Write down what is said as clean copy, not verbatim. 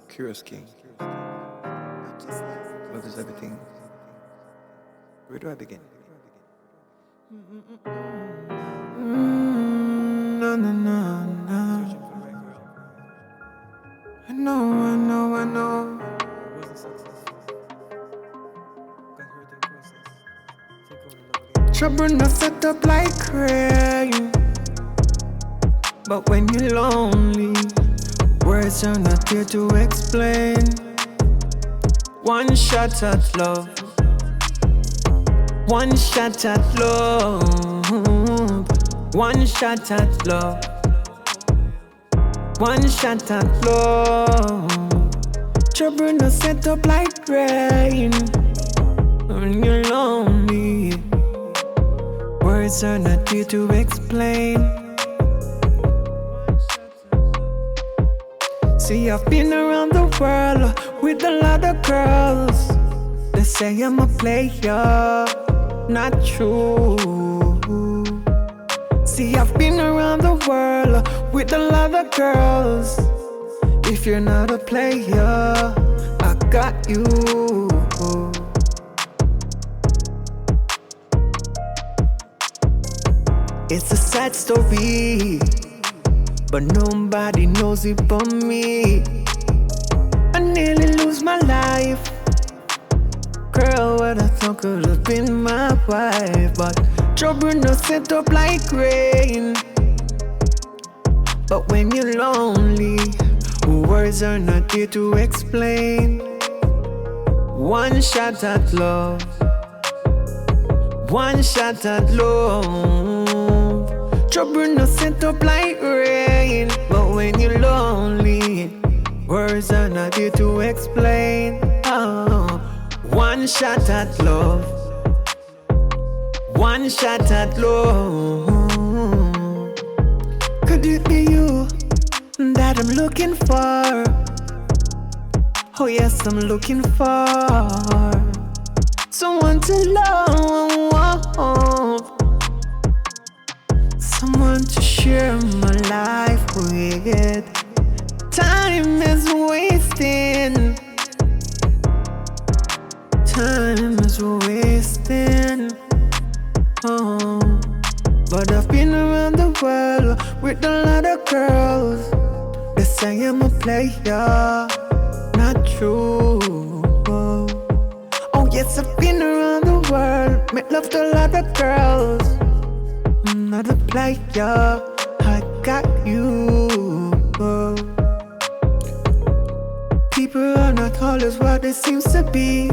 Curious King. Love is everything. Where do I begin? No, no, no, no. I know. Trouble not set up like rain, but when you're lonely, words are not here to explain. One shot at love, one shot at love, one shot at love, one shot at love. Trouble not set up like rain, when you're lonely, words are not here to explain. See, I've been around the world with a lot of girls. They say I'm a player, not true. See, I've been around the world with a lot of girls. If you're not a player, I got you. It's a sad story, but nobody knows it but me. I nearly lose my life. Girl, what I thought could have been my wife, but trouble no set up like rain. But when you're lonely, words are not here to explain. One shot at love, one shot at love. Trouble no set up like rain, but when you're lonely, words are not here to explain. Oh, one shot at love, one shot at love. Could it be you that I'm looking for? Oh yes, I'm looking for someone to love, someone to share my life with. Time is wasting. Time is wasting. Oh, but I've been around the world with a lot of girls. They say I'm a player, not true. Oh yes, I've been around the world, made love to a lot of girls. I'm not a player, I got you. People are not always what they seem to be.